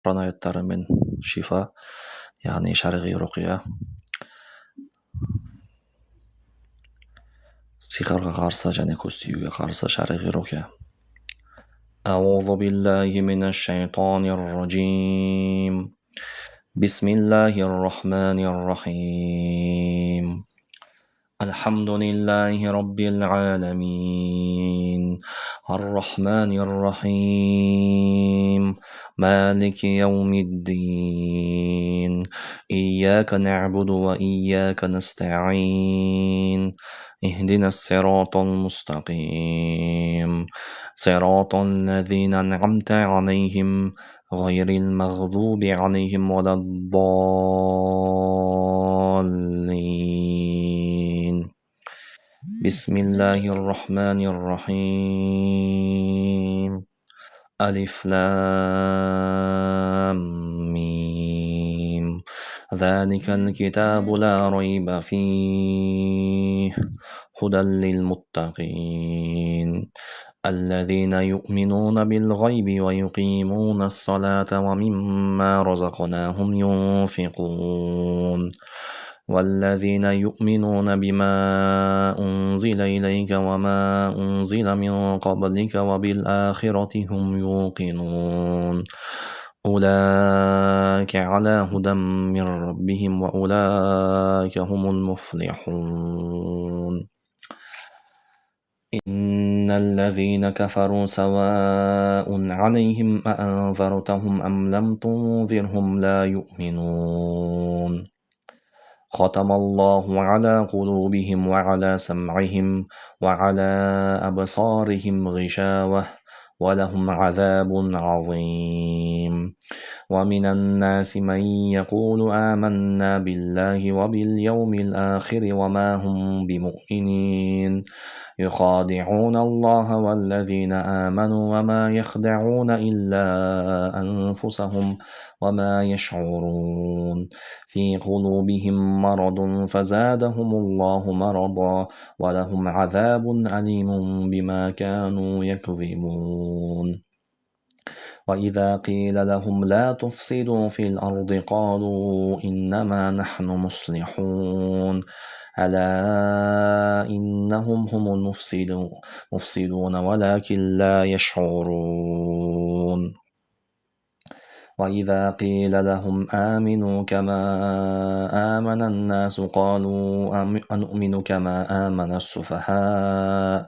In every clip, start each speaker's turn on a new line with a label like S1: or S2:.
S1: Qur'on oyatlari men shifa, ya'ni shar'iy ruqya. Sihrga qarshi және ko'z tiyuga qarshi shar'iy ruqya. أعوذ بالله من الشيطان الرجيم. بسم الله الرحمن الرحيم. الحمد لله رب العالمين الرحمن الرحيم مالك يوم الدين إياك نعبد وإياك نستعين اهدنا الصراط المستقيم صراط الذين أنعمت عليهم غير المغضوب عليهم ولا الضالين. بسم الله الرحمن الرحيم. ألف لام ميم ذلك الكتاب لا ريب فيه هدى للمتقين الذين يؤمنون بالغيب ويقيمون الصلاة ومما رزقناهم ينفقون والذين يؤمنون بما أنزل إليك وما أنزل من قبلك وبالآخرة هم يوقنون أولئك على هدى من ربهم وأولئك هم المفلحون. إن الذين كفروا سواء عليهم أأنذرتهم أم لم تنذرهم لا يؤمنون. ختم الله على قلوبهم وعلى سمعهم وعلى أبصارهم غشاوة ولهم عذاب عظيم. ومن الناس من يقول آمنا بالله وباليوم الآخر وما هم بمؤمنين يخادعون الله والذين آمنوا وما يخدعون إلا أنفسهم وما يشعرون في قلوبهم مرض فزادهم الله مرضا ولهم عذاب أليم بما كانوا يكذبون. وإذا قيل لهم لا تفسدوا في الأرض قالوا إنما نحن مصلحون ألا إنهم هم المفسدون ولكن لا يشعرون. وإذا قيل لهم آمنوا كما آمن الناس قالوا أنؤمن كما آمن السفهاء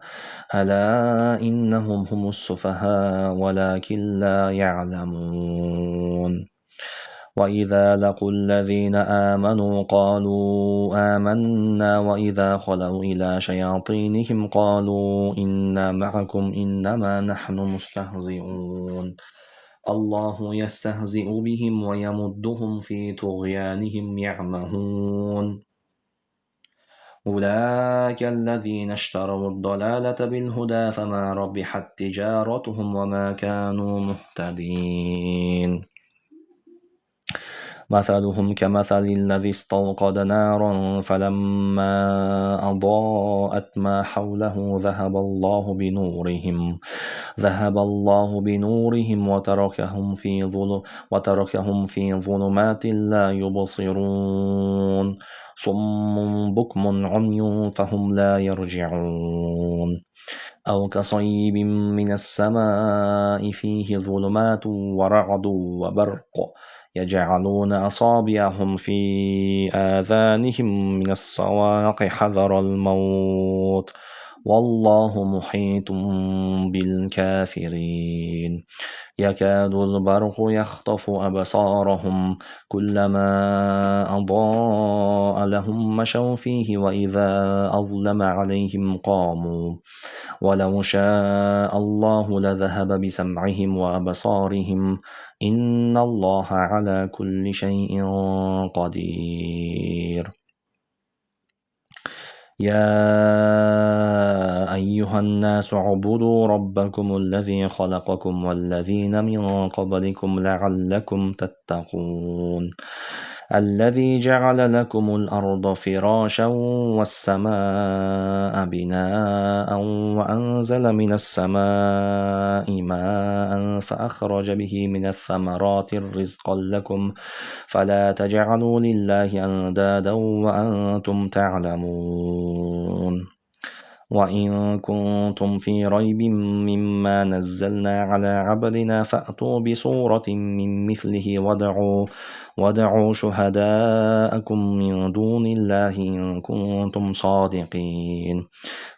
S1: ألا إنهم هم السفهاء ولكن لا يعلمون. وإذا لقوا الذين آمنوا قالوا آمنا وإذا خلوا إلى شياطينهم قالوا إنا معكم إنما نحن مستهزئون. الله يستهزئ بهم ويمدهم في طغيانهم يعمهون. أولئك الذين اشتروا الضلالة بالهدى فما ربحت تجارتهم وما كانوا مهتدين. مثلهم كمثل الذي استوقد نارا فلما أضاءت ما حوله ذهب الله بنورهم وتركهم في ظلمات لا يبصرون صم بكم عمي فهم لا يرجعون. أو كصيب من السماء فيه ظلمات ورعد وبرق يجعلون أصابعهم في آذانهم من الصواعق حذر الموت والله محيط بالكافرين. يكاد البرق يخطف أبصارهم كلما أضاء لهم مشوا فيه وإذا أظلم عليهم قاموا ولو شاء الله لذهب بسمعهم وأبصارهم إن الله على كل شيء قدير. يا أيها الناس اعبدوا ربكم الذي خلقكم والذين من قبلكم لعلكم تتقون. الذي جعل لكم الأرض فراشا والسماء بناء وأنزل من السماء ماء فأخرج به من الثمرات رزقا لكم فلا تجعلوا لله أندادا وأنتم تعلمون وإن كنتم في ريب مما نزلنا على عبدنا فأتوا بسورة من مثله ودعوا شهداءكم من دون الله إن كنتم صادقين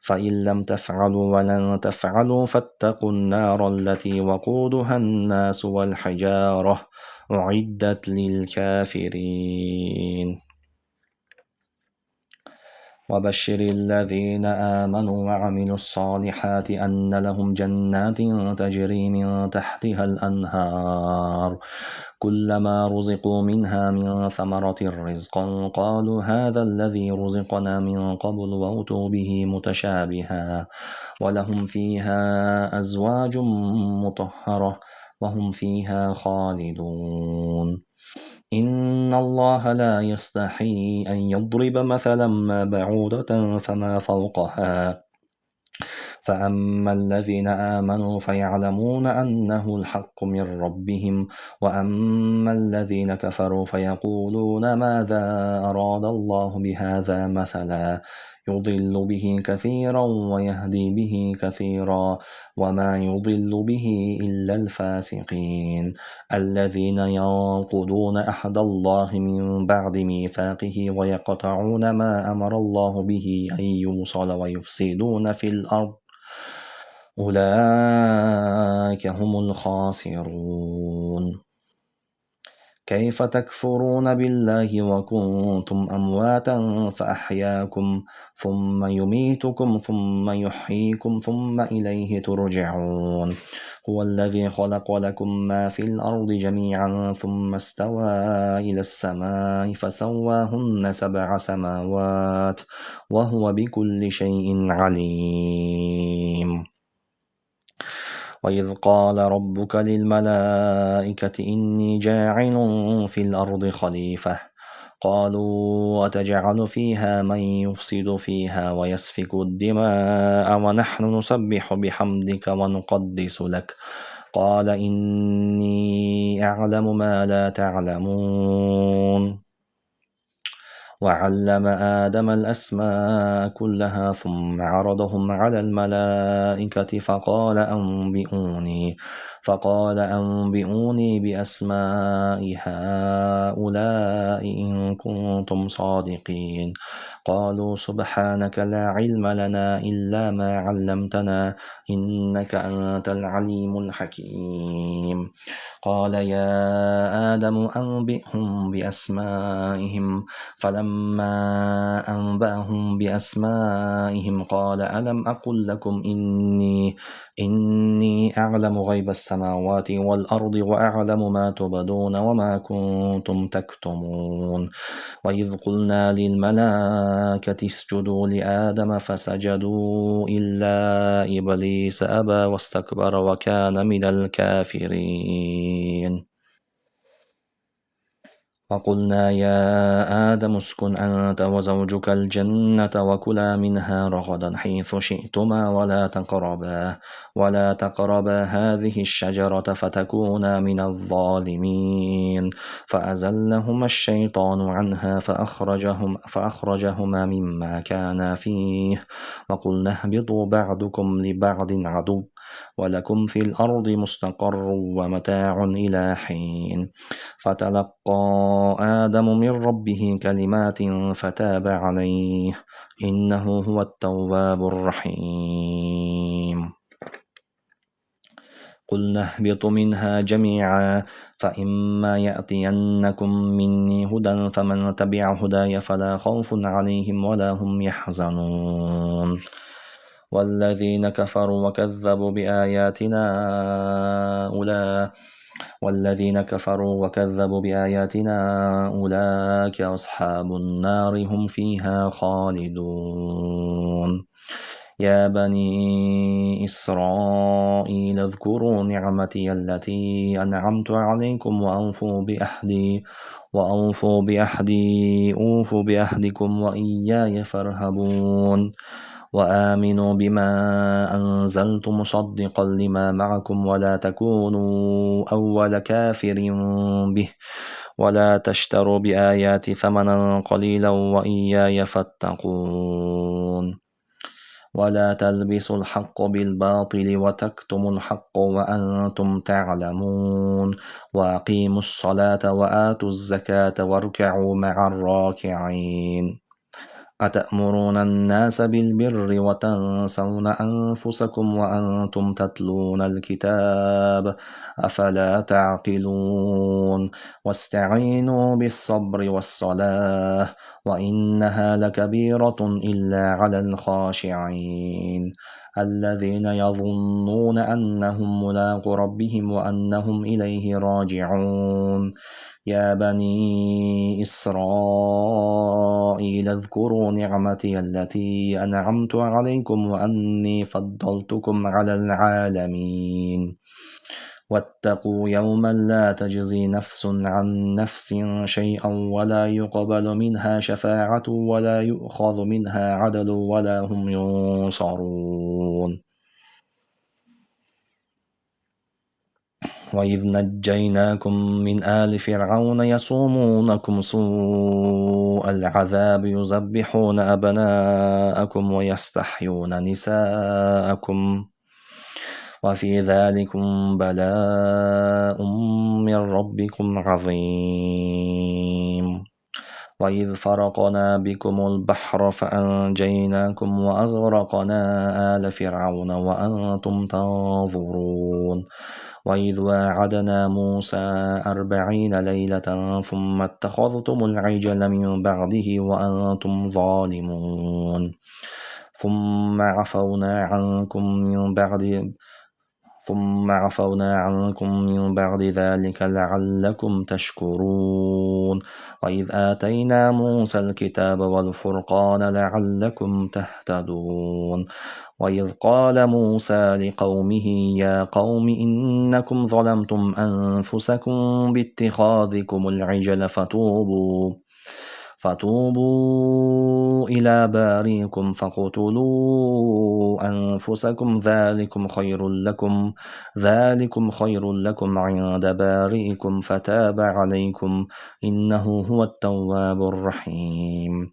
S1: فإن لم تفعلوا ولن تفعلوا فاتقوا النار التي وقودها الناس والحجارة أعدت للكافرين وبشر الذين آمنوا وعملوا الصالحات أن لهم جنات تجري من تحتها الأنهار كلما رزقوا منها من ثمرة رزقا قالوا هذا الذي رزقنا من قبل وأتوا به متشابها ولهم فيها أزواج مطهرة وهم فيها خالدون إن الله لا يستحي أن يضرب مثلا ما بعوضة فما فوقها فأما الذين آمنوا فيعلمون أنه الحق من ربهم وأما الذين كفروا فيقولون ماذا أراد الله بهذا مثلا يضل به كثيرا ويهدي به كثيرا وما يضل به إلا الفاسقين الذين ينقضون عهد الله من بعد ميثاقه ويقطعون ما أمر الله به أن يوصل ويفسدون في الأرض أولئك هم الخاسرون كيف تكفرون بالله وكنتم أمواتا فأحياكم ثم يميتكم ثم يحييكم ثم إليه ترجعون هو الذي خلق لكم ما في الأرض جميعا ثم استوى إلى السماء فسواهن 7 سماوات وهو بكل شيء عليم وإذ قال ربك للملائكة إني جاعل في الأرض خليفة قالوا أتجعل فيها من يفسد فيها ويسفك الدماء ونحن نسبح بحمدك ونقدس لك قال إني أعلم ما لا تعلمون وعلم آدم الأسماء كلها ثم عرضهم على الملائكة فقال أنبئوني بأسماء هؤلاء إن كنتم صادقين قالوا سبحانك لا علم لنا إلا ما علمتنا إنك أنت العليم الحكيم قال يا آدم أنبئهم بأسمائهم فلما أنبأهم بأسمائهم قال ألم أقل لكم إني أعلم غيب السماوات والأرض وأعلم ما تبدون وما كنتم تكتمون وإذ قلنا للملائكة اسجدوا لآدم فسجدوا إلا إبليس أبى واستكبر وكان من الكافرين وقلنا يا آدم اسكن أنت وزوجك الجنة وكلا منها رغدا حيث شئتما ولا تقربا هذه الشجرة فتكونا من الظالمين فأزلهما الشيطان عنها فأخرجهما مما كانا فيه وقلنا اهبطوا بعضكم لبعض عدو ولكم في الأرض مستقر ومتاع إلى حين فتلقى آدم من ربه كلمات فتاب عليه إنه هو التواب الرحيم قلنا اهبطوا منها جميعا فإما يأتينكم مني هدى فمن تبع هداي فلا خوف عليهم ولا هم يحزنون والذين كفروا وكذبوا بآياتنا أولئك أصحاب النار هم فيها خالدون يا بني إسرائيل اذكروا نعمتي التي أنعمت عليكم وأوفوا بأحدي أوف بأحدكم وإياي فارهبون وآمنوا بما أنزلت مصدقا لما معكم ولا تكونوا أول كافر به ولا تشتروا بآياتي ثمنا قليلا وإياي فاتقون ولا تلبسوا الحق بالباطل وتكتموا الحق وأنتم تعلمون وأقيموا الصلاة وآتوا الزكاة واركعوا مع الراكعين أتأمرون الناس بالبر وتنسون أنفسكم وأنتم تتلون الكتاب أفلا تعقلون واستعينوا بالصبر والصلاة وإنها لكبيرة إلا على الخاشعين الذين يظنون أنهم ملاقو ربهم وأنهم إليه راجعون يا بني إسرائيل اذكروا نعمتي التي أنعمت عليكم وأني فضلتكم على العالمين واتقوا يوما لا تجزي نفس عن نفس شيئا ولا يقبل منها شفاعة ولا يؤخذ منها عدل ولا هم ينصرون وإذ نجيناكم من آل فرعون يصومونكم سوء العذاب يذبحون أبناءكم ويستحيون نساءكم وفي ذلكم بلاء من ربكم عظيم وإذ فرقنا بكم البحر فأنجيناكم وأغرقنا آل فرعون وأنتم تنظرون وإذ واعدنا موسى 40 ليلة ثم اتخذتم العجل من بعده وأنتم ظالمون ثم عفونا عنكم من بعد ذلك لعلكم تشكرون وإذ آتينا موسى الكتاب والفرقان لعلكم تهتدون وإذ قال موسى لقومه يا قوم إنكم ظلمتم أنفسكم باتخاذكم العجل فتوبوا إلى بارئكم فاقتلوا أنفسكم ذلكم خير لكم عند بارئكم فتاب عليكم إنه هو التواب الرحيم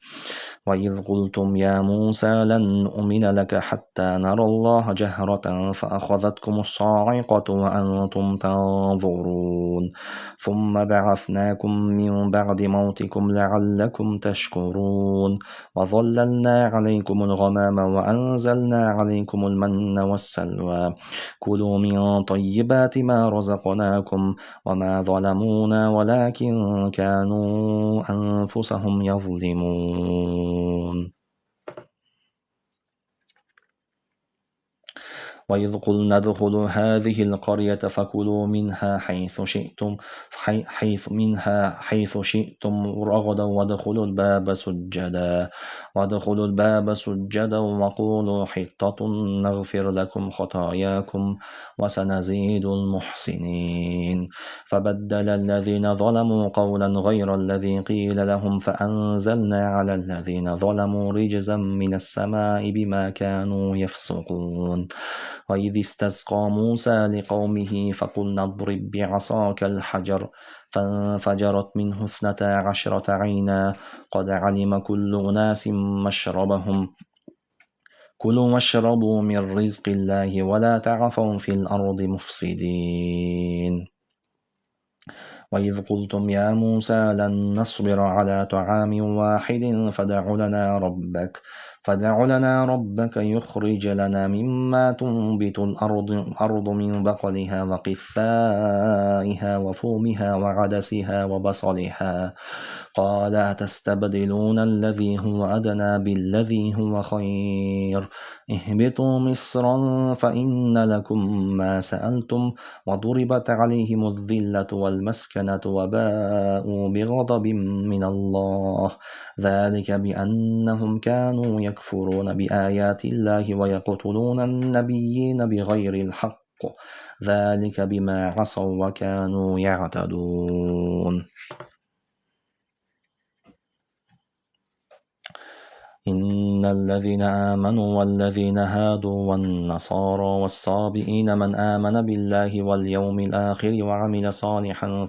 S1: وإذ قلتم يا موسى لن نؤمن لك حتى نرى الله جهرة فأخذتكم الصاعقة وأنتم تنظرون ثم بعثناكم من بعد موتكم لعلكم تشكرون وظللنا عليكم الغمام وأنزلنا عليكم المن والسلوى كلوا من طيبات ما رزقناكم وما ظلمونا ولكن كانوا أنفسهم يظلمون وإذ قلنا ادخلوا هذه القرية فكلوا منها حيث شئتم رغدا وادخلوا الباب سجدا وقولوا حطة نغفر لكم خطاياكم وسنزيد المحسنين فبدل الذين ظلموا قولا غير الذي قيل لهم فأنزلنا على الذين ظلموا رجزا من السماء بما كانوا يفسقون وإذ استسقى موسى لقومه فقلنا اضرب بعصاك الحجر فانفجرت منه 12 عينا قد علم كل أناس مشربهم كلوا واشربوا من رزق الله ولا تعثوا في الأرض مفسدين وإذ قلتم يا موسى لن نصبر على طعام واحد فادع لنا ربك يخرج لنا مما تنبت الأرض من بقلها وقثائها وفومها وعدسها وبصلها قال أتستبدلون الذي هو أدنى بالذي هو خير اهبطوا مصرا فإن لكم ما سألتم وضربت عليهم الذلة والمسكنة وباءوا بغضب من الله ذلك بأنهم كانوا يكفرون بآيات الله ويقتلون النبيين بغير الحق ذلك بما عصوا وكانوا يعتدون إن الذين آمنوا والذين هادوا والنصارى والصابئين من آمن بالله واليوم الآخر وعمل صالحا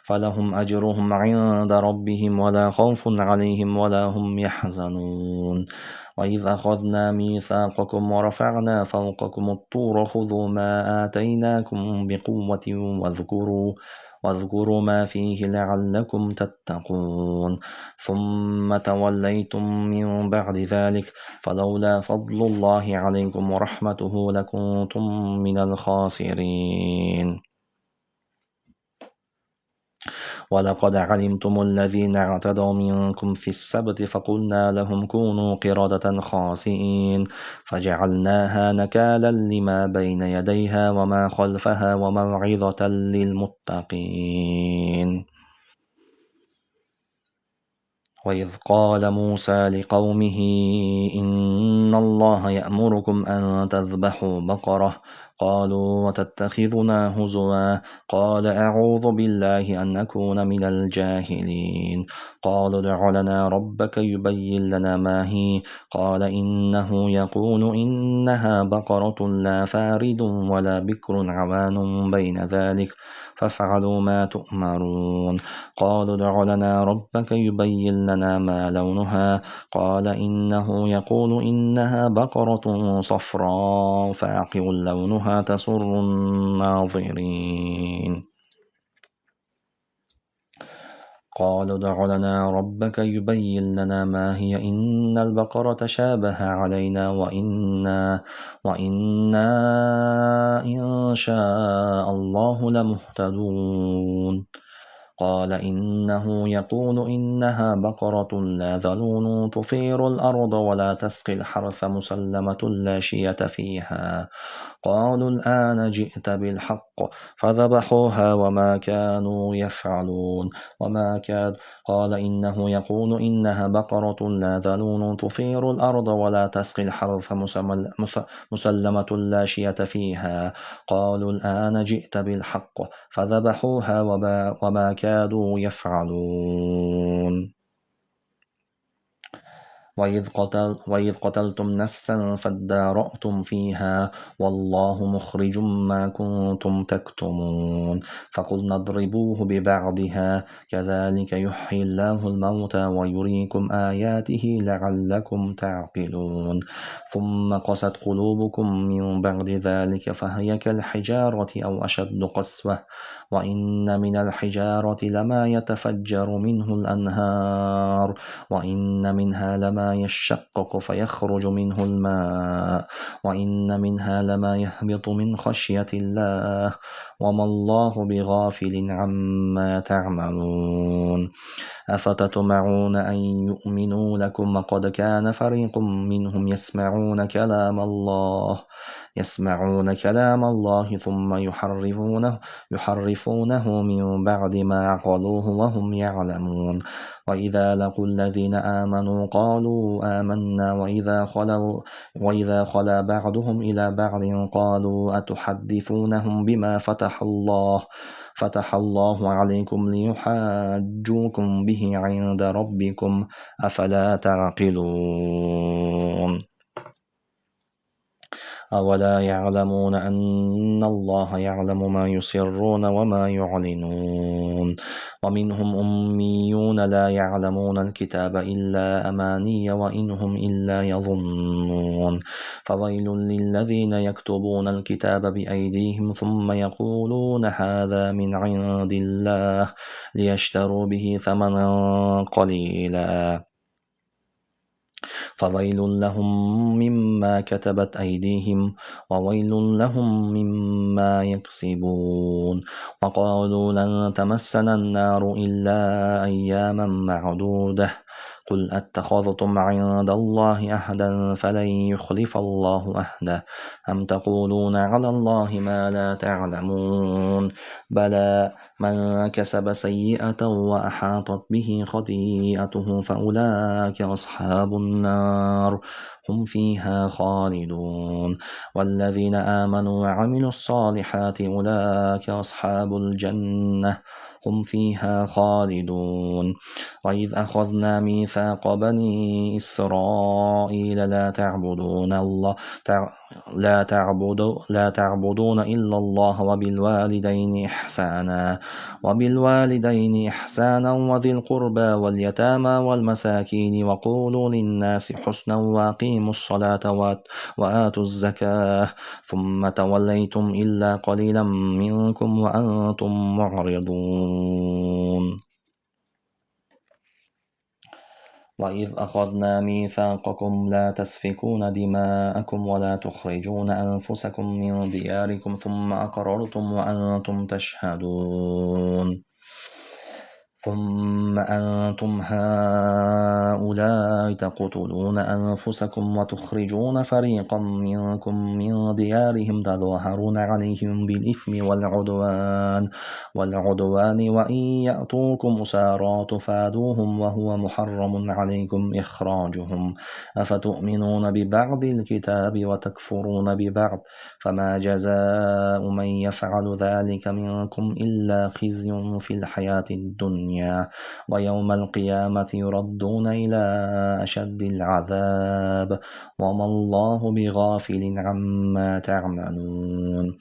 S1: فلهم أجرهم عند ربهم ولا خوف عليهم ولا هم يحزنون وإذ أخذنا ميثاقكم ورفعنا فوقكم الطور خذوا ما آتيناكم بقوة واذكروا ما فيه لعلكم تتقون ثم توليتم من بعد ذلك فلولا فضل الله عليكم ورحمته لكنتم من الخاسرين ولقد علمتم الذين اعتدوا منكم في السبت فقلنا لهم كونوا قردة خاسئين فجعلناها نكالا لما بين يديها وما خلفها وموعظة للمتقين وإذ قال موسى لقومه إن الله يأمركم أن تذبحوا بقرة قالوا وتتخذنا هزوا قال أعوذ بالله أن أكون من الجاهلين قالوا ادع لنا ربك يبين لنا ما هي قال إنه يقول إنها بقرة لا فارد ولا بكر عوان بين ذلك فافعلوا ما تؤمرون قالوا ادع لنا ربك يبين لنا ما لونها قال إنه يقول إنها بقرة صفراء فاقع لونها تسر الناظرين قالوا ادع لنا ربك يبين لنا ما هي إن البقرة شابه علينا وإنا إن شاء الله لمهتدون قال إنه يقول إنها بقرة لا ذلول تثير الأرض ولا تسقي الحرث مسلمة لا شية فيها قالوا الآن جئت بالحق فذبحوها وما كانوا يفعلون قال إنه يقول إنها بقرة لا ذلول تثير الأرض ولا تسقي الحرث مسلمة لا شية فيها قالوا الآن جئت بالحق فذبحوها وما كانوا يفعلون وإذ قتلتم نفسا فادارأتم فيها والله مخرج ما كنتم تكتمون فقلنا اضربوه ببعضها كذلك يحيي الله الموتى ويريكم آياته لعلكم تعقلون ثم قست قلوبكم من بعد ذلك فهي كالحجارة أو أشد قسوة وإن من الحجارة لما يتفجر منه الأنهار وإن منها لما يشقق فيخرج منه الماء وإن منها لما يهبط من خشية الله وما الله بغافل عما تعملون أفتطمعون أن يؤمنوا لكم وقد كان فريق منهم يسمعون كلام الله ثم يحرفونه من بعد ما عقلوه وهم يعلمون وإذا لقوا الذين آمنوا قالوا آمنا وإذا خلا بعضهم إلى بعض قالوا أتحدثونهم بما فتح الله عليكم ليحاجوكم به عند ربكم أفلا تعقلون أولا يعلمون أن الله يعلم ما يسرون وما يعلنون ومنهم أميون لا يعلمون الكتاب إلا أماني وإنهم إلا يظنون فويل للذين يكتبون الكتاب بأيديهم ثم يقولون هذا من عند الله ليشتروا به ثمنا قليلا فويل لهم مما كتبت أيديهم وويل لهم مما يكسبون وقالوا لن تمسنا النار إلا أياما معدودة قل أتخذتم عند الله عهدا فلن يخلف الله عهده أم تقولون على الله ما لا تعلمون بلى من كسب سيئة وأحاطت به خطيئته فأولئك أصحاب النار هم فيها خالدون والذين آمنوا وعملوا الصالحات أولئك أصحاب الجنة هم فيها خالدون وإذ أخذنا ميثاق بني إسرائيل لا تعبدون إلا الله وبالوالدين إحسانا وذي القربى واليتامى والمساكين وقولوا للناس حسنا وأقيموا الصلاة وآتوا الزكاة ثم توليتم إلا قليلا منكم وأنتم معرضون وإذ أخذنا ميثاقكم لا تسفكون دماءكم ولا تخرجون أنفسكم من دياركم ثم أقررتم وأنتم تشهدون ثم أنتم هؤلاء تقتلون أنفسكم وتخرجون فريقا منكم من ديارهم تظاهرون عليهم بالإثم والعدوان وإن يأتوكم أسارى تفادوهم وهو محرم عليكم إخراجهم أفتؤمنون ببعض الكتاب وتكفرون ببعض فما جزاء من يفعل ذلك منكم إلا خزي في الحياة الدنيا ويوم القيامة يردون إلى أشد العذاب وما الله بغافل عما تعملون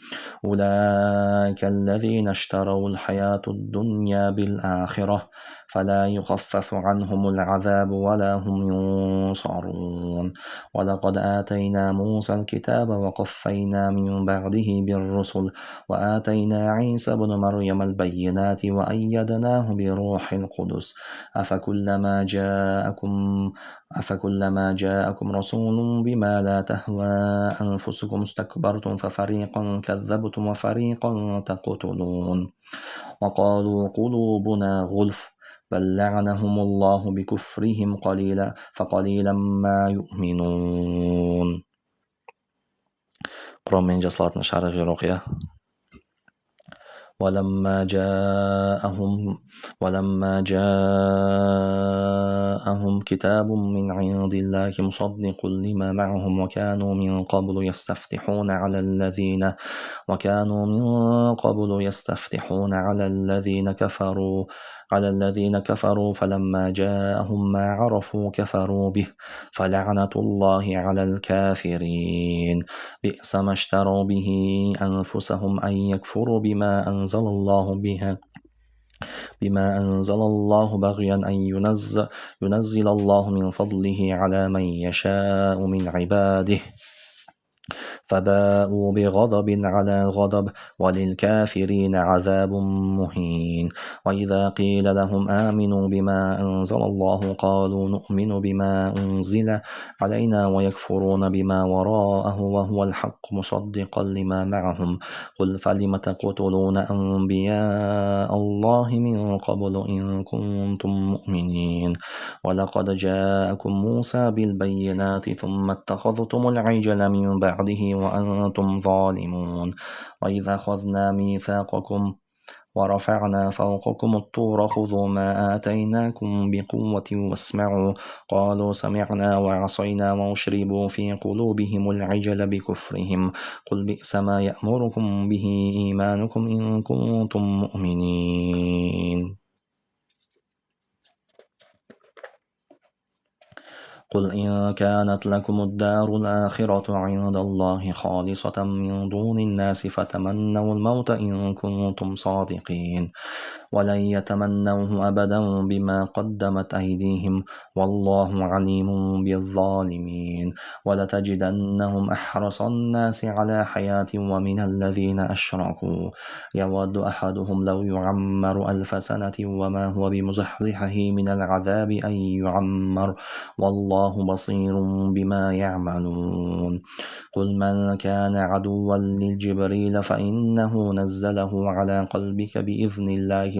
S1: أولئك الذين اشتروا الحياة الدنيا بالآخرة فلا يخفف عنهم العذاب ولا هم ينصرون ولقد آتينا موسى الكتاب وقفينا من بعده بالرسل وآتينا عيسى بن مريم البينات وأيدناه بروح القدس أفكلما جاءكم رسول بما لا تهوى أنفسكم استكبرتم ففريقا كذبتم وفريقا تقتلون وقالوا قلوبنا غلف بل لعنهم الله بكفرهم فقليلا ما يؤمنون. قرآن من جسلاتنا شعر غير رقية. ولما جاءهم كتاب من عند الله مصدق لما معهم وكانوا من قبل يستفتحون على الذين كفروا فلما جاءهم ما عرفوا كفروا به فلعنة الله على الكافرين بئس ما اشتروا به أنفسهم أن يكفروا بما أنزل الله بغيا أن ينزل الله من فضله على من يشاء من عباده فباءوا بغضب على غضب وللكافرين عذاب مهين. وإذا قيل لهم آمنوا بما أنزل الله قالوا نؤمن بما أنزل علينا ويكفرون بما وراءه وهو الحق مصدقا لما معهم قل فلم تقتلون أنبياء الله من قبل إن كنتم مؤمنين ولقد جاءكم موسى بالبينات ثم اتخذتم العجل من بعده وأنتم ظالمون وإذا أخذنا ميثاقكم ورفعنا فوقكم الطور خذوا ما آتيناكم بقوة واسمعوا قالوا سمعنا وعصينا وأشربوا في قلوبهم العجل بكفرهم قل بئس ما يأمركم به إيمانكم إن كنتم مؤمنين قل إن كانت لكم الدار الآخرة عند الله خالصة من دون الناس فتمنوا الموت إن كنتم صادقين ولن يتمنوه أبدا بما قدمت أيديهم والله عليم بالظالمين ولتجدنهم أحرص الناس على حياة ومن الذين أشركوا يود أحدهم لو يعمر 1000 سنة وما هو بمزحزحه من العذاب أن يعمر والله بصير بما يعملون قل من كان عدوا للجبريل فإنه نزله على قلبك بإذن الله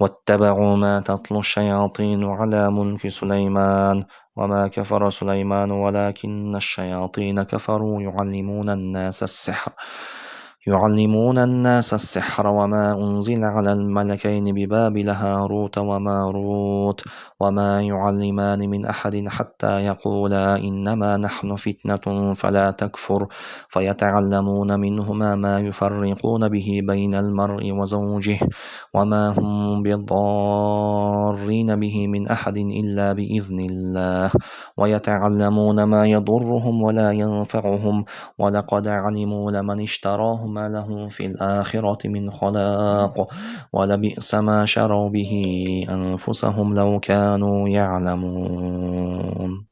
S1: واتبعوا ما تتلو الشياطين على ملك سليمان وما كفر سليمان ولكن الشياطين كفروا يعلمون الناس السحر وما أنزل على الملكين ببابل هاروت وماروت وما يعلمان من أحد حتى يقولا إنما نحن فتنة فلا تكفر فيتعلمون منهما ما يفرقون به بين المرء وزوجه وما هم بضارين به من أحد إلا بإذن الله ويتعلمون ما يضرهم ولا ينفعهم ولقد علموا لمن اشتراه ما له في الآخرة من خلاق ولبئس ما شروا به أنفسهم لو كانوا يعلمون.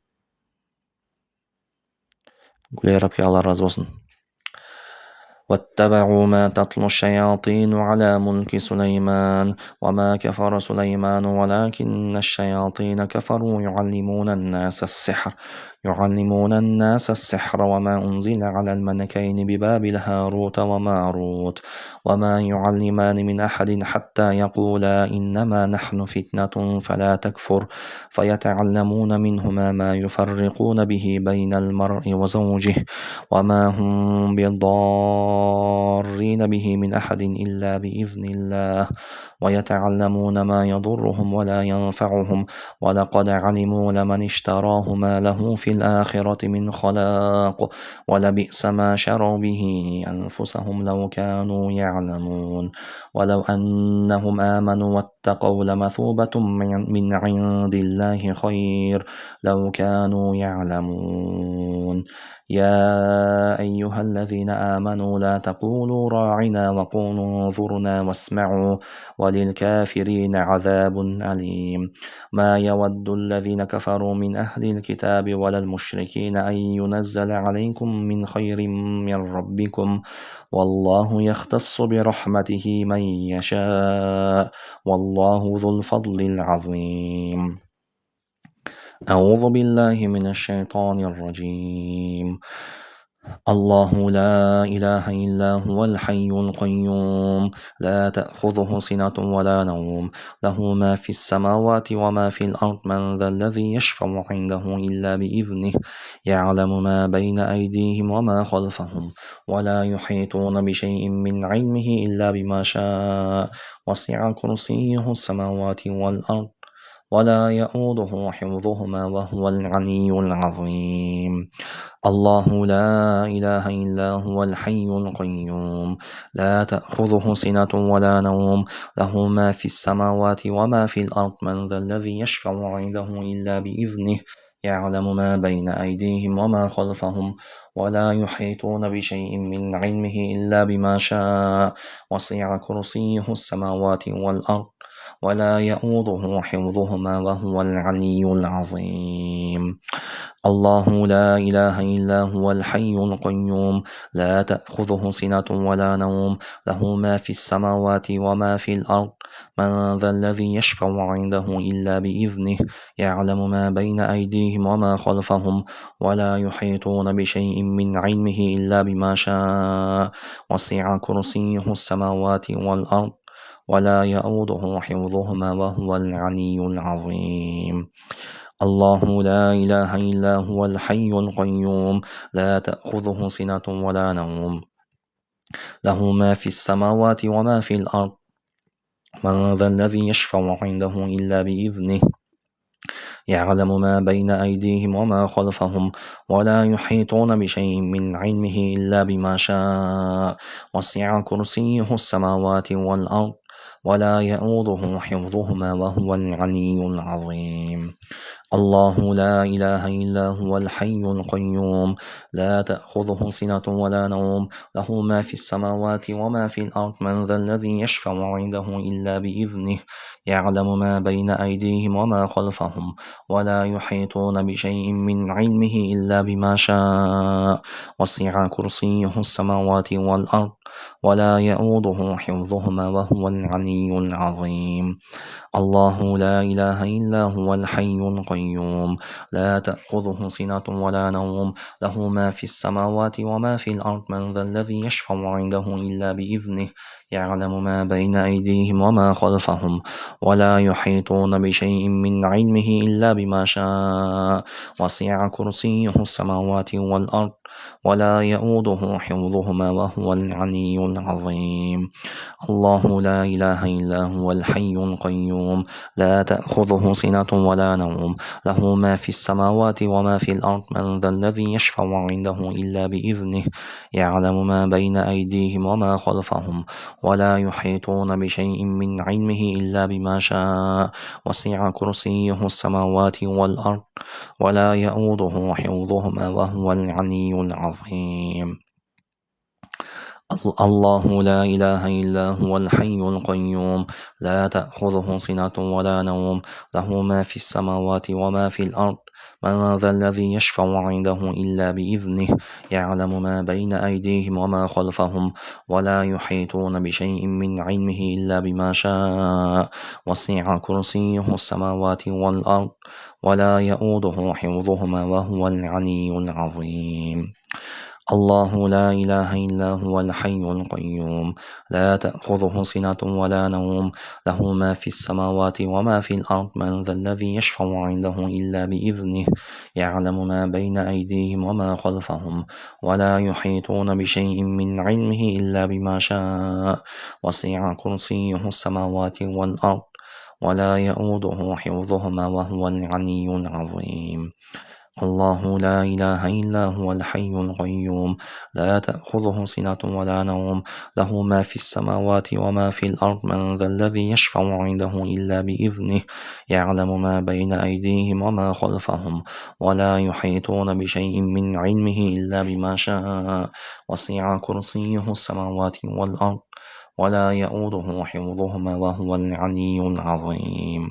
S1: قل يا ربي الله razı olsun. واتبعوا ما تتلو الشياطين على ملك سليمان وما كفر سليمان ولكن الشياطين كفروا يعلمون الناس السحر وما أنزل على الملكين ببابل هاروت وماروت وما يعلمان من أحد حتى يقولا إنما نحن فتنة فلا تكفر فيتعلمون منهما ما يفرقون به بين المرء وزوجه وما هم بضارين به من أحد إلا بإذن الله ويتعلمون ما يضرهم ولا ينفعهم ولقد علموا لمن اشتراه ما له في الآخرة من خلاق ولبئس ما شروا به أنفسهم لو كانوا يعلمون ولو أنهم آمنوا واتقوا لمثوبة من عند الله خير لو كانوا يعلمون. يا أيها الذين آمنوا لا تقولوا راعنا وقولوا انظرنا واسمعوا وللكافرين عذاب أليم. ما يود الذين كفروا من أهل الكتاب ولا المشركين أن ينزل عليكم من خير من ربكم والله يختص برحمته من يشاء والله ذو الفضل العظيم. أعوذ بالله من الشيطان الرجيم. الله لا إله إلا هو الحي القيوم لا تأخذه سنة ولا نوم له ما في السماوات وما في الأرض من ذا الذي يشفع عنده إلا بإذنه يعلم ما بين أيديهم وما خلفهم ولا يحيطون بشيء من علمه إلا بما شاء وسع كرسيه السماوات والأرض ولا يؤوده حفظهما وهو العلي العظيم. الله لا إله إلا هو الحي القيوم لا تأخذه سنة ولا نوم له ما في السماوات وما في الأرض من ذا الذي يشفع عنده إلا بإذنه يعلم ما بين أيديهم وما خلفهم ولا يحيطون بشيء من علمه إلا بما شاء وسع كرسيه السماوات والأرض ولا يؤوده حفظهما وهو العلي العظيم. الله لا إله إلا هو الحي القيوم لا تأخذه سنة ولا نوم له ما في السماوات وما في الأرض من ذا الذي يشفع عنده إلا بإذنه يعلم ما بين أيديهم وما خلفهم ولا يحيطون بشيء من علمه إلا بما شاء وسع كرسيه السماوات والأرض ولا يؤوده حفظهما وهو العلي العظيم. الله لا إله إلا هو الحي القيوم لا تأخذه سنة ولا نوم له ما في السماوات وما في الأرض من ذا الذي يشفع عنده إلا بإذنه يعلم ما بين أيديهم وما خلفهم ولا يحيطون بشيء من علمه إلا بما شاء وسع كرسيه السماوات والأرض ولا يؤوده حفظهما وهو العلي العظيم. الله لا إله إلا هو الحي القيوم لا تأخذه سنة ولا نوم له ما في السماوات وما في الأرض من ذا الذي يشفع عنده إلا بإذنه يعلم ما بين أيديهم وما خلفهم ولا يحيطون بشيء من علمه إلا بما شاء وسع كرسيه السماوات والأرض ولا يؤوده حفظهما وهو العلي العظيم. الله لا إله إلا هو الحي القيوم لا تأخذه سنة ولا نوم له ما في السماوات وما في الأرض من ذا الذي يشفع عنده إلا بإذنه يعلم ما بين أيديهم وما خلفهم ولا يحيطون بشيء من علمه إلا بما شاء وسع كرسيه السماوات والأرض ولا يؤوده حفظهما وهو العلي العظيم. الله لا إله إلا هو الحي القيوم لا تأخذه سنة ولا نوم له ما في السماوات وما في الأرض من ذا الذي يشفع عنده إلا بإذنه يعلم ما بين أيديهم وما خلفهم ولا يحيطون بشيء من علمه إلا بما شاء وسع كرسيه السماوات والأرض ولا يؤوده حفظهما وهو العلي العظيم. الله لا إله إلا هو الحي القيوم لا تأخذه سنة ولا نوم له ما في السماوات وما في الأرض من ذا الذي يشفع عنده إلا بإذنه يعلم ما بين أيديهم وما خلفهم ولا يحيطون بشيء من علمه إلا بما شاء وسع كرسيه السماوات والأرض ولا يؤوده حفظهما وهو العلي العظيم. الله لا إله إلا هو الحي القيوم لا تأخذه سنة ولا نوم له ما في السماوات وما في الأرض من ذا الذي يشفع عنده إلا بإذنه يعلم ما بين أيديهم وما خلفهم ولا يحيطون بشيء من علمه إلا بما شاء وسع كرسيه السماوات والأرض ولا يؤوده حفظهما وهو العلي العظيم. الله لا إله إلا هو الحي القيوم لا تأخذه سنة ولا نوم له ما في السماوات وما في الأرض من ذا الذي يشفع عنده إلا بإذنه يعلم ما بين أيديهم وما خلفهم ولا يحيطون بشيء من علمه إلا بما شاء وسع كرسيه السماوات والأرض ولا يؤوده حفظهما وهو العلي العظيم.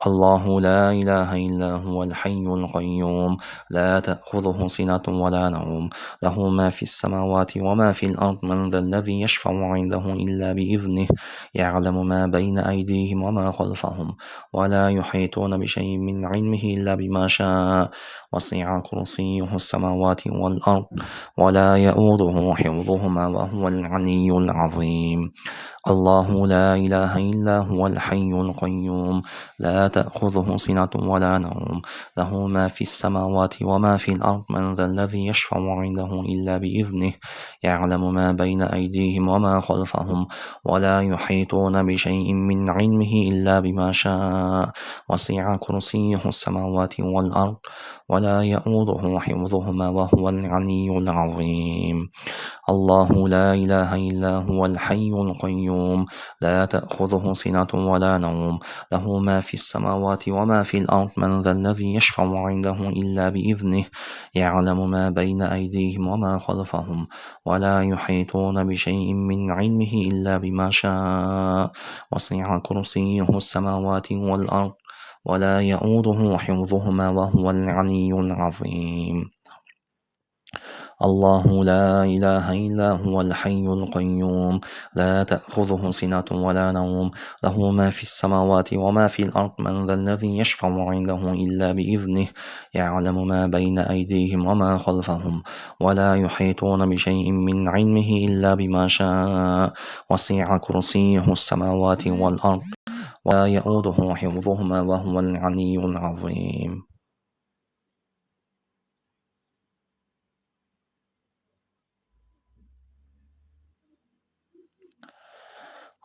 S1: الله لا إله إلا هو الحي القيوم لا تأخذه سنة ولا نوم له ما في السماوات وما في الأرض من ذا الذي يشفع عنده إلا بإذنه يعلم ما بين أيديهم وما خلفهم ولا يحيطون بشيء من علمه إلا بما شاء وسع كرسيه السماوات والأرض ولا يؤوده حفظهما وهو العلي العظيم. الله لا إله إلا هو الحي القيوم لا تأخذه سنة ولا نوم له ما في السماوات وما في الأرض من ذا الذي يشفع عنده إلا بإذنه يعلم ما بين أيديهم وما خلفهم ولا يحيطون بشيء من علمه إلا بما شاء وسع كرسيه السماوات والأرض ولا يؤوده حفظهما وهو العلي العظيم. الله لا إله إلا هو الحي القيوم لا تأخذه سنة ولا نوم له ما في السماوات وما في الأرض من ذا الذي يشفع عنده إلا بإذنه يعلم ما بين أيديهم وما خلفهم ولا يحيطون بشيء من علمه إلا بما شاء وسع كرسيه السماوات والأرض ولا يؤوده حفظهما وهو العلي العظيم. الله لا إله إلا هو الحي القيوم لا تأخذه سنة ولا نوم له ما في السماوات وما في الأرض من ذا الذي يشفع عنده إلا بإذنه يعلم ما بين أيديهم وما خلفهم ولا يحيطون بشيء من علمه إلا بما شاء وسع كرسيه السماوات والأرض ولا يؤوده حفظهما وهو العلي العظيم.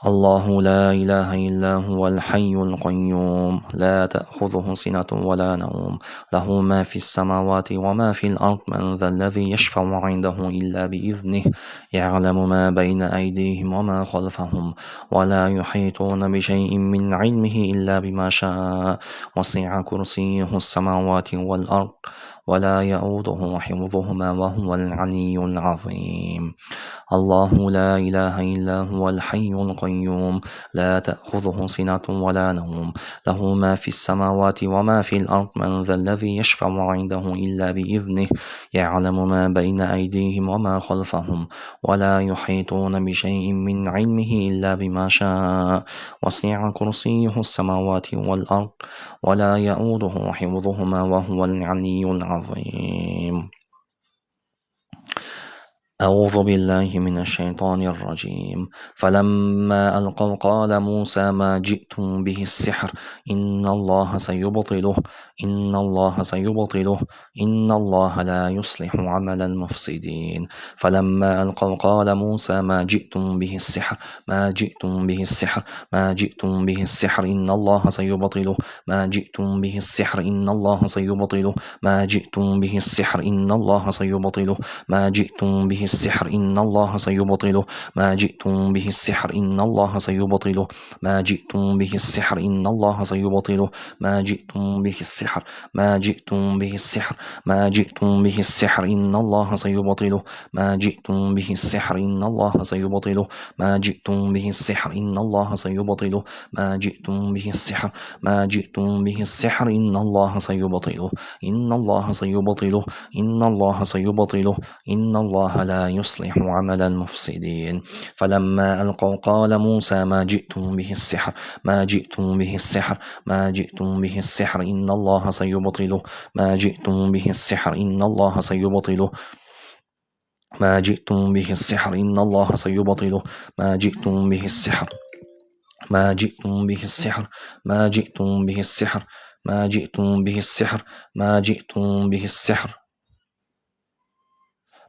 S1: الله لا إله إلا هو الحي القيوم لا تأخذه سنة ولا نوم له ما في السماوات وما في الأرض من ذا الذي يشفع عنده إلا بإذنه يعلم ما بين أيديهم وما خلفهم ولا يحيطون بشيء من علمه إلا بما شاء وسع كرسيه السماوات والأرض ولا يؤوده حفظهما وهو العلي العظيم. الله لا إله إلا هو الحي القيوم لا تأخذه سنة ولا نوم له ما في السماوات وما في الأرض من ذا الذي يشفع عنده إلا بإذنه يعلم ما بين أيديهم وما خلفهم ولا يحيطون بشيء من علمه إلا بما شاء وسع كرسيه السماوات والأرض ولا يؤوده حفظهما وهو العلي العظيم. أعوذ بالله من الشيطان الرجيم. فلما ألقوا قال موسى ما جئتم به السحر إن الله سيبطله إن الله سيبطله إن الله لا يصلح عمل المفسدين. فلما ألقوا قال موسى ما جئتم به السحر ما جئتم به السحر ما جئتم به السحر إن الله سيبطله ما جئتم به السحر إن الله سيبطله ما جئتم به السحر إن الله سيبطله ما جئتم به السحر إن الله سيبطله ما جئتم به السحر إن الله سيبطله ما جئتم به السحر إن الله سيبطله ما جئتم به السحر ما جئتم به السحر ما جئتم به السحر إن الله سيبطله ما جئتم به السحر إن الله سيبطله ما جئتم به السحر إن الله سيبطله ما جئتم به السحر ما جئتم به السحر إن الله سيبطله إن الله سيبطله إن الله سيبطله إن الله لا يصلح عمل المفسدين. فلما ألقوا قال موسى ما جئتم به السحر ما جئتم به السحر ما جئتم به السحر إن الله سيبطله ما جئتم به السحر إن الله سيبطله ما جئتم به السحر إن الله سيبطله ما جئتم به السحر ما جئتم به السحر ما جئتم به السحر ما جئتم به السحر ما جئتم به السحر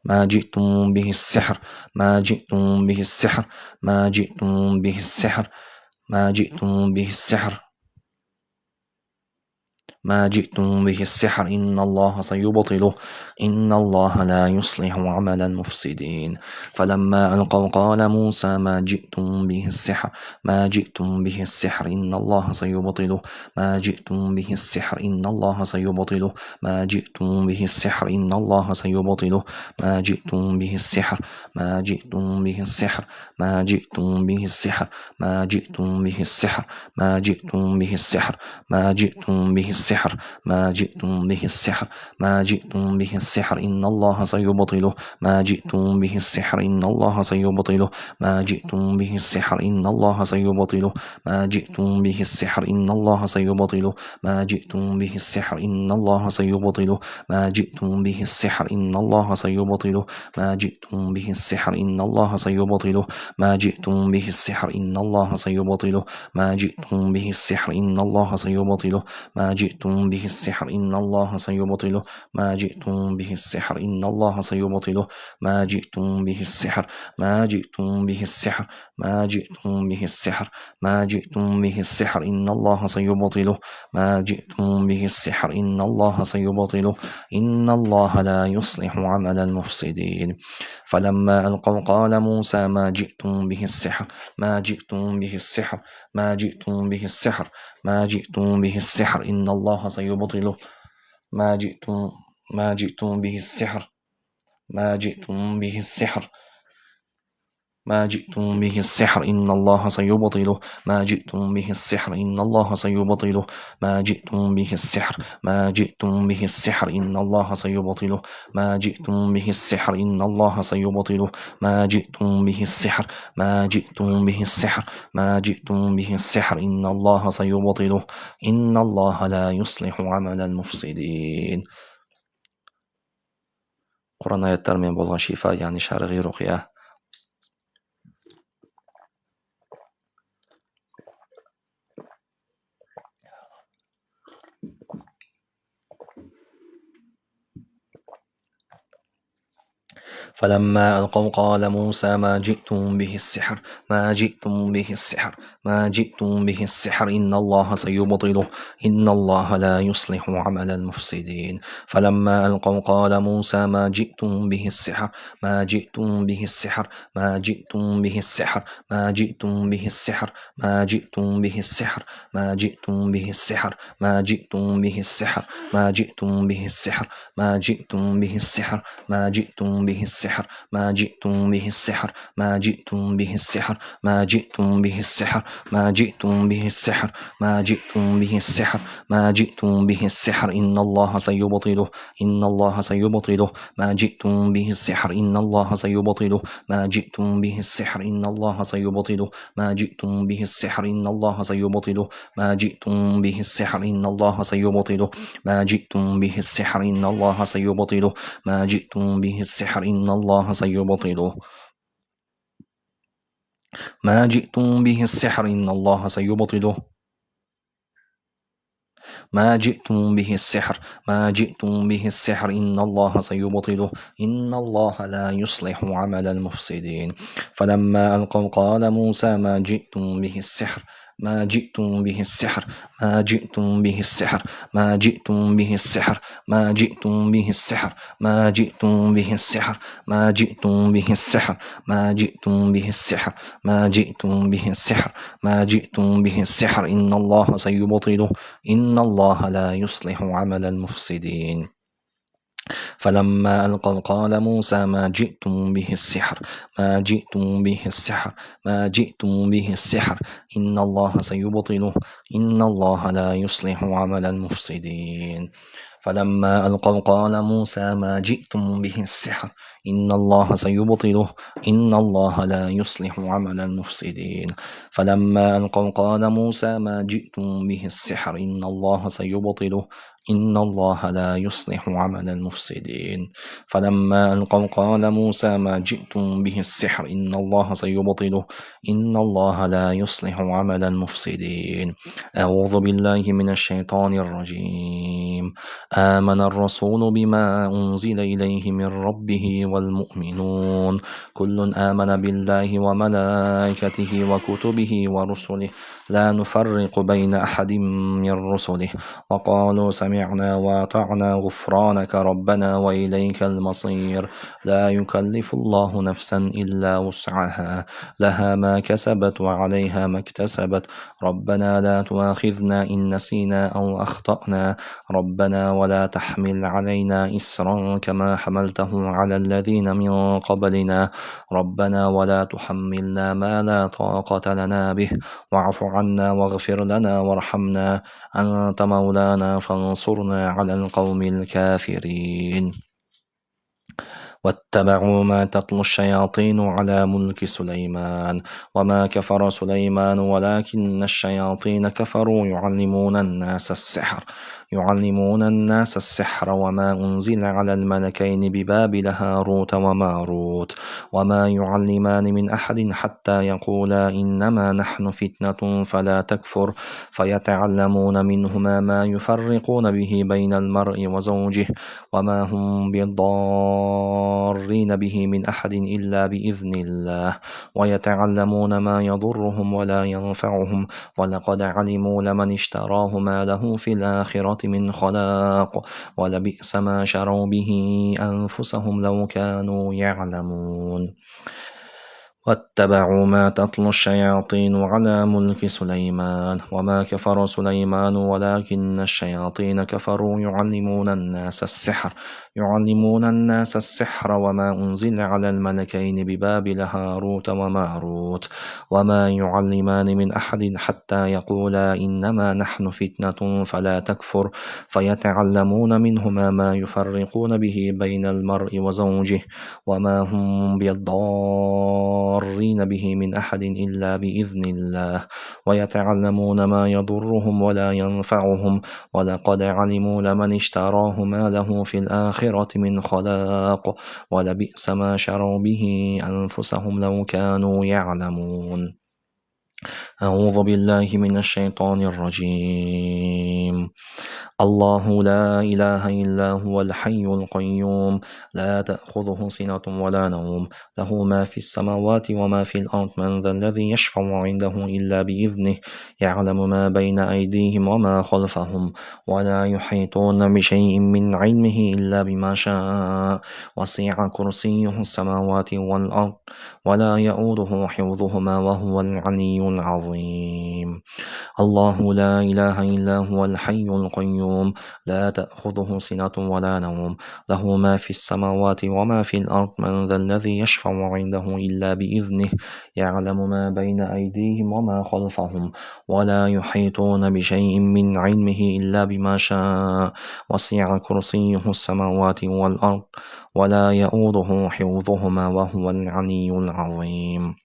S1: ما جئتم به السحر ما جئتم به السحر ما جئتم به السحر ما جئتم به السحر ما جئتم به السحر إن الله سيبطله إن الله لا يصلح عمل المفسدين. فلما ألقوا قال موسى ما جئتم به السحر ما جئتم به السحر إن الله سيبطله ما جئتم به السحر إن الله سيبطله ما جئتم به السحر إن الله سيبطله ما جئتم به السحر ما جئتم به السحر ما جئتم به السحر ما جئتم به السحر ما جئتم به السحر ما جئتم به السحر ما جئتم به السحر ما جئتم به السحر إن الله سيبطله ما جئتم به السحر إن الله سيبطله ما جئتم به السحر إن الله سيبطله ما جئتم به السحر إن الله سيبطله ما جئتم به السحر إن الله سيبطله ما جئتم به السحر إن الله سيبطله ما جئتم به السحر إن الله سيبطله ما جئتم به السحر إن الله سيبطله ما جئتم به السحر إن الله سيبطله ما جئتم به السحر إن الله سيبطله ما جئتم به السحر إن الله سيبطله ما جئتم به السحر ما جئتم به السحر ما جئتم به السحر ما جئتم به السحر إن الله سيبطله ما جئتم به السحر إن الله سيبطله إن الله لا يصلح عمل المفسدين. فلما ألقوا قال موسى ما جئتم به السحر ما جئتم به السحر ما جئتم به السحر ما جئتم به السحر إن الله سيبطله ما جئتم ما جئتم به السحر ما جئتم به السحر ما جئتم به السحر إن الله سيبطله ما جئتم به السحر إن الله سيبطله ما جئتم به السحر ما جئتم به السحر إن الله سيبطله ما جئتم به السحر إن الله سيبطله ما جئتم به السحر ما جئتم به السحر ما جئتم به السحر إن الله سيبطله إن الله لا يصلح عمل المفسدين. Qur'on oyatlari men bo'lgan shifa, ya'ni shar'iy ruqya. فلما ألقوا قال موسى ما جئتم به السحر ما جئتم به السحر ما جئتم به السحر إن الله سيبطله إن الله لا يصلح عمل المفسدين فلما ألقوا قال موسى ما جئتم به السحر ما جئتم به السحر ما جئتم به السحر ما جئتم به السحر ما جئتم به السحر ما جئتم به السحر ما جئتم به السحر ما جئتم به السحر ما جئتم به السحر ما جئتم به السحر ما جئتم به السحر ما جئتم به السحر ما جئتم به السحر ما جئتم به السحر ما جئتم به السحر ما جئتم به السحر إن الله سيبطله إن الله سيبطله ما جئتم به السحر إن الله سيبطله ما جئتم به السحر إن الله سيبطله ما جئتم به السحر إن الله سيبطله ما جئتم به السحر إن الله سيبطله ما جئتم به السحر إن الله سيبطله ما جئتم به السحر إن الله سيبطله ما جئتم به السحر إن الله سيبطله ما جئتم به السحر ما جئتم به السحر إن الله سيبطله إن الله لا يصلح عمل المفسدين فلما ألقوا قال موسى ما جئتم به السحر ما جئتم به السحر ما جئتم به السحر ما جئتم به السحر ما جئتم به السحر ما جئتم به السحر ما جئتم به السحر ما جئتم به السحر ما جئتم به السحر ما جئتم به السحر إن الله سيبطله إن الله لا يصلح عمل المفسدين فلما ألقوا قال موسى ما جئتم به السحر ما جئتم به السحر ما جئتم به السحر إن الله سيبطله إن الله لا يصلح عمل المفسدين فلما ألقوا قال موسى ما جئتم به السحر إن الله سيبطله إن الله لا يصلح عمل المفسدين فلما ألقوا قال موسى ما جئتم به السحر إن الله سيبطله إن الله لا يصلح عمل المفسدين فلما ألقوا قال موسى ما جئتم به السحر إن الله سيبطله إن الله لا يصلح عمل المفسدين أعوذ بالله من الشيطان الرجيم آمن الرسول بما أنزل إليه من ربه والمؤمنون كل آمن بالله وملائكته وكتبه ورسله لا نفرق بين أحد من رسله وقالوا سمعنا وأطعنا غفرانك ربنا وإليك المصير لا يكلف الله نفسا إلا وسعها لها ما كسبت وعليها ما اكتسبت ربنا لا تؤاخذنا إن نسينا أو أخطأنا ربنا ولا تحمل علينا إسرا كما حملته على الذين من قبلنا ربنا ولا تحملنا ما لا طاقة لنا به واعف عنا واغفر لنا وارحمنا أنت مولانا فانصرنا على القوم الكافرين واتبعوا ما تتلو الشياطين على ملك سليمان وما كفر سليمان ولكن الشياطين كفروا يعلمون الناس السحر وما أنزل على الملكين ببابل هاروت وماروت وما يعلمان من أحد حتى يقولا إنما نحن فتنة فلا تكفر فيتعلمون منهما ما يفرقون به بين المرء وزوجه وما هم بالضارين به من أحد إلا بإذن الله ويتعلمون ما يضرهم ولا ينفعهم ولقد علموا لمن اشتراه ما له في الآخرة من خلاق ولبئس ما شروا به أنفسهم لو كانوا يعلمون واتبعوا ما تتلو الشياطين على ملك سليمان وما كفر سليمان ولكن الشياطين كفروا يعلمون الناس السحر وما أنزل على الملكين ببابل هاروت وماروت وما يعلمان من أحد حتى يقولا إنما نحن فتنة فلا تكفر فيتعلمون منهما ما يفرقون به بين المرء وزوجه وما هم بالضارين به من أحد إلا بإذن الله ويتعلمون ما يضرهم ولا ينفعهم ولقد علموا لمن اشتراه ما له في الآخرة من خلاق ولبئس ما شروا به أنفسهم لو كانوا يعلمون أعوذ بالله من الشيطان الرجيم. الله لا إله إلا هو الحي القيوم لا تأخذه سنة ولا نوم له ما في السماوات وما في الأرض من ذا الذي يشفع عنده إلا بإذنه يعلم ما بين أيديهم وما خلفهم ولا يحيطون بشيء من علمه إلا بما شاء وسع كرسيه السماوات والأرض ولا يؤوده حفظهما وهو العلي العظيم. الله لا إله إلا هو الحي القيوم لا تأخذه سنة ولا نوم له ما في السماوات وما في الأرض من ذا الذي يشفع عنده إلا بإذنه يعلم ما بين أيديهم وما خلفهم ولا يحيطون بشيء من علمه إلا بما شاء وسع كرسيه السماوات والأرض ولا يؤوده حفظهما وهو العلي العظيم.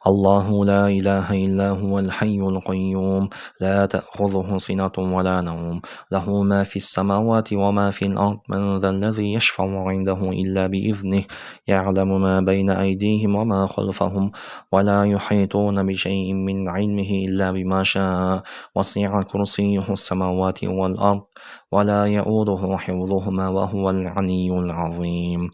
S1: الله لا إله إلا هو الحي القيوم لا تأخذه سنة ولا نوم له ما في السماوات وما في الأرض من ذا الذي يشفع عنده إلا بإذنه يعلم ما بين أيديهم وما خلفهم ولا يحيطون بشيء من علمه إلا بما شاء وسع كرسيه السماوات والأرض ولا يؤوده حفظهما وهو العلي العظيم.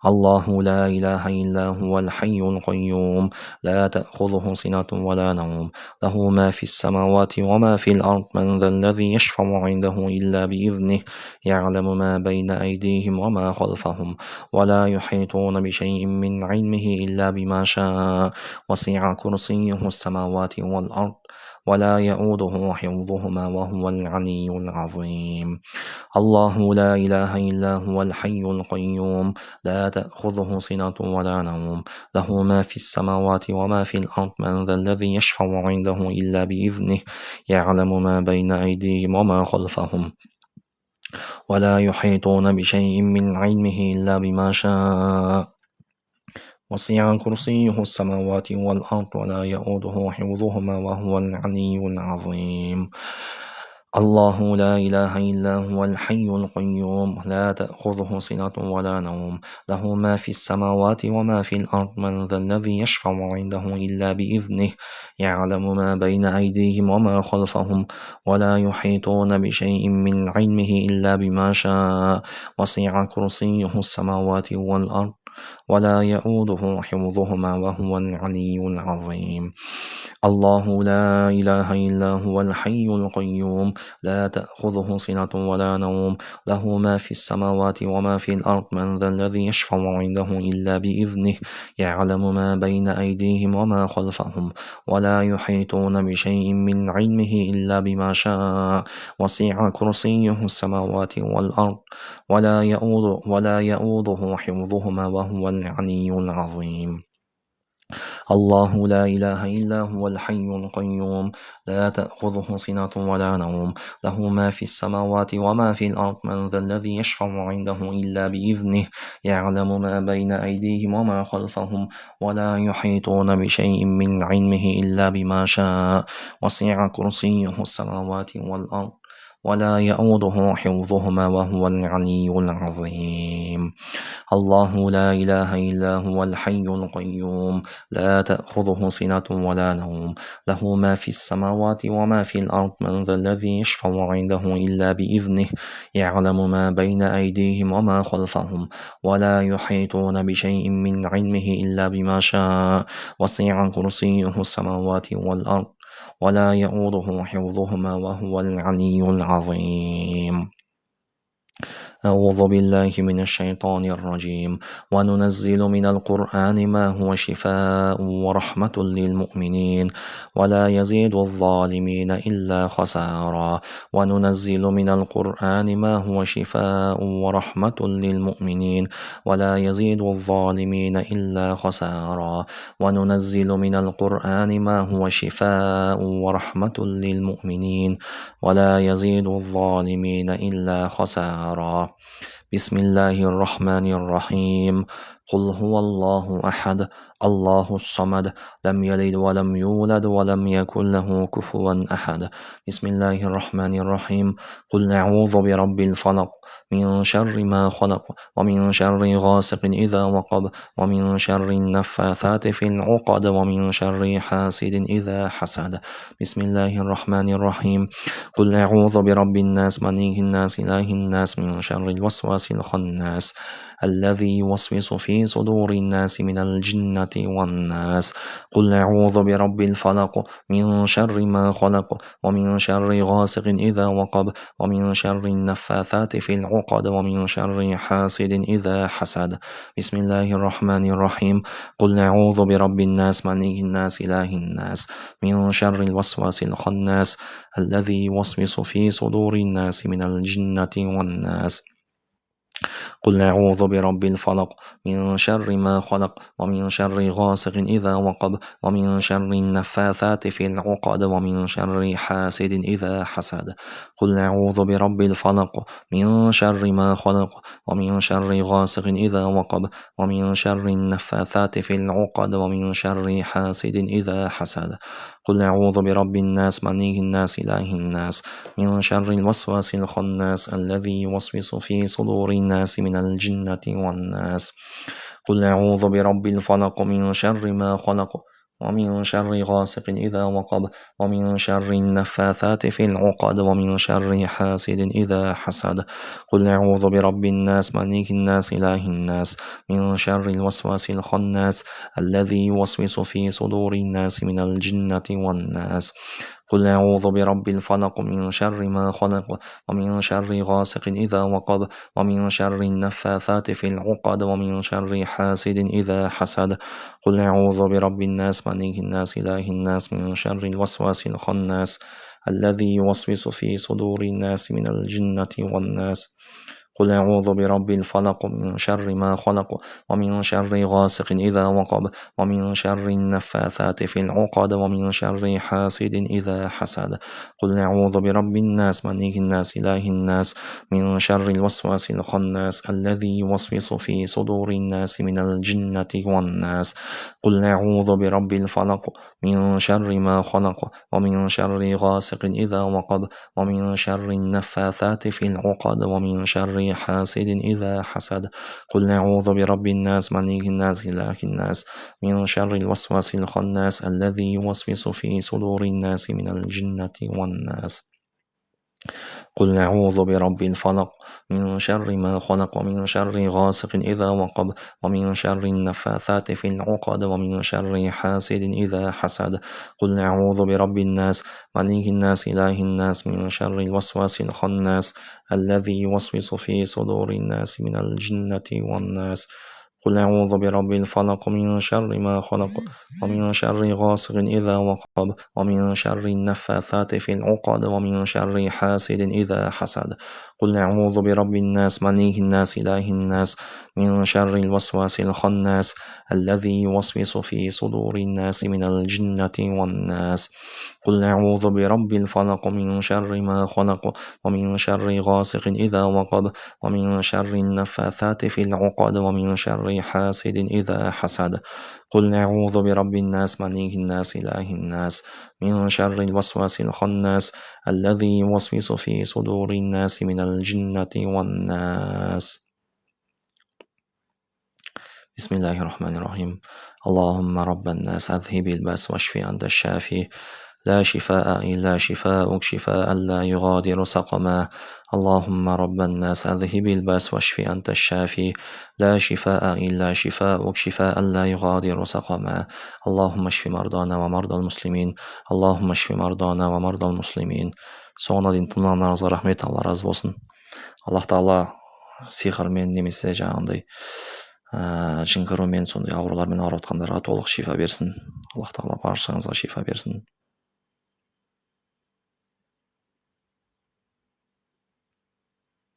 S1: الله لا إله إلا هو الحي القيوم لا تأخذه سنة ولا نوم له ما في السماوات وما في الأرض من ذا الذي يشفع عنده إلا بإذنه يعلم ما بين أيديهم وما خلفهم ولا يحيطون بشيء من علمه إلا بما شاء وسع كرسيه السماوات والأرض ولا يؤوده حفظهما وهو العلي العظيم. الله لا إله إلا هو الحي القيوم لا تأخذه سنة ولا نوم له ما في السماوات وما في الأرض من ذا الذي يشفع عنده إلا بإذنه يعلم ما بين أيديهم وما خلفهم ولا يحيطون بشيء من علمه إلا بما شاء وسع كرسيه السماوات والأرض ولا يؤوده حفظهما وهو العلي العظيم. الله لا إله إلا هو الحي القيوم لا تأخذه سنة ولا نوم له ما في السماوات وما في الأرض من ذا الذي يشفع عنده إلا بإذنه يعلم ما بين أيديهم وما خلفهم ولا يحيطون بشيء من علمه إلا بما شاء وسع كرسيه السماوات والأرض ولا يؤوده حفظهما وهو العلي العظيم. الله لا إله إلا هو الحي القيوم لا تأخذه سنة ولا نوم له ما في السماوات وما في الأرض من ذا الذي يشفع عنده إلا بإذنه يعلم ما بين أيديهم وما خلفهم ولا يحيطون بشيء من علمه إلا بما شاء وسع كرسيه السماوات والأرض ولا يؤوده حفظهما وهو العلي العظيم. الله لا إله إلا هو الحي القيوم لا تأخذه سنة ولا نوم له ما في السماوات وما في الأرض من ذا الذي يشفع عنده إلا بإذنه يعلم ما بين أيديهم وما خلفهم ولا يحيطون بشيء من علمه إلا بما شاء وسع كرسيه السماوات والأرض ولا يؤوده حفظهما وهو العلي العظيم. الله لا إله إلا هو الحي القيوم لا تأخذه سنة ولا نوم له ما في السماوات وما في الأرض من ذا الذي يشفع عنده إلا بإذنه يعلم ما بين أيديهم وما خلفهم ولا يحيطون بشيء من علمه إلا بما شاء وسع كرسيه السماوات والأرض ولا يؤوده حفظهما وهو العلي العظيم. أعوذ بالله من الشيطان الرجيم. وننزل من القرآن ما هو شفاء ورحمة للمؤمنين ولا يزيد الظالمين إلا خسارا. وننزل من القرآن ما هو شفاء ورحمة للمؤمنين ولا يزيد الظالمين إلا خسارا. وننزل من القرآن ما هو شفاء ورحمة للمؤمنين ولا يزيد الظالمين إلا خسارا. بسم الله الرحمن الرحيم. قل هو الله أحد الله الصمد لم يلد ولم يولد ولم يكن له كفوا أحد بسم الله الرحمن الرحيم قل أعوذ برب الفلق من شر ما خلق ومن شر غاسق إذا وقب ومن شر النفاثات في العقد ومن شر حاسد إذا حسد بسم الله الرحمن الرحيم قل أعوذ برب الناس ملك الناس إله الناس من شر الوسواس الخناس الذي يوسوس في صدور الناس من الجنة والناس قل أعوذ برب الفلق من شر ما خلق ومن شر غاسق إذا وقب ومن شر النفاثات في العقد ومن شر حاسد إذا حسد بسم الله الرحمن الرحيم قل أعوذ برب الناس ملك الناس إله الناس من شر الوسواس الخناس الذي يوسوس في صدور الناس من الجنة والناس قل أعوذ برب الفلق من شر ما خلق ومن شر غاسق إذا وقب ومن شر النفاثات في العقد ومن شر حاسد إذا حسد قل أعوذ برب الفلق من شر ما خلق ومن شر غاسق إذا وقب ومن شر النفاثات في العقد ومن شر حاسد إذا حسد قل أعوذ برب الناس ملك الناس إله الناس من شر الوسواس الخناس الذي يوسوس في صدور الناس من الجنة والناس قل أعوذ برب الفلق من شر ما خلق ومن شر غاسق إذا وقب ومن شر النفاثات في العقد ومن شر حاسد إذا حسد قل أعوذ برب الناس ملك الناس إله الناس من شر الوسواس الخناس الذي يوسوس في صدور الناس من الجنة والناس قل أعوذ برب الفلق من شر ما خلق ومن شر غاسق إذا وقب ومن شر النفاثات في العقد ومن شر حاسد إذا حسد قل أعوذ برب الناس ملك الناس إله الناس من شر الوسواس الخناس الذي يوسوس في صدور الناس من الجنة والناس قل أعوذ برب الفلق من شر ما خلق ومن شر غاسق إذا وقب ومن شر النفاثات في العقد ومن شر حاسد إذا حسد قل أعوذ برب الناس ملك الناس إله الناس من شر الوسواس الخناس الذي يوسوس في صدور الناس من الجنة والناس قل أعوذ برب الفلق من شر ما خلق ومن شر غاسق إذا وقب ومن شر النفاثات في العقد ومن شر حاسد إذا حسد قل أعوذ برب الناس ملك الناس إله الناس من شر الوسواس الخناس الذي يوسوس في صدور الناس من الجنة والناس قل أعوذ برب الفلق من شر ما خلق ومن شر غاسق إذا وقب ومن شر النفاثات في العقد ومن شر حاسد إذا حسد قل أعوذ برب الناس ملك الناس إله الناس من شر الوسواس الخناس الذي يوسوس في صدور الناس من الجنة والناس قل أعوذ برب الفلق من شر ما خلق ومن شر غاسق إذا وقب ومن شر النفاثات في العقد ومن شر حاسد إذا حسد قل أعوذ برب الناس ملك الناس إله الناس من شر الوسواس الخناس الذي يوسوس في صدور الناس من الجنة والناس قل أعوذ برب الفلق من شر ما خلق ومن شر غاسق إذا وقب ومن شر النفاثات في العقد ومن شر حاسد إذا حسد قل أعوذ برب الناس ملك الناس إله الناس من شر الوسواس الخناس الذي يوسوس في صدور الناس من الجنة والناس بسم الله الرحمن الرحيم اللهم رب الناس أذهب البأس واشفي أنت الشافي لا شفاء إلا شفاءك شفاء لا يغادر سقما اللهم رب الناس أذهب البأس واشفي أنت الشافي لا شفاء إلا شفاءك شفاء لا يغادر سقما اللهم اشف مرضانا ومرضى المسلمين اللهم اشف مرضانا ومرضى المسلمين соңына дейін тыңдағандарыңызға рахмет алла разы болсын аллах тағала сиқырмен немесе жаңағындай жын кірумен сондай аурулармен ауырып жатқандарға толық шифа берсін аллах тағала баршаңызға шифа берсін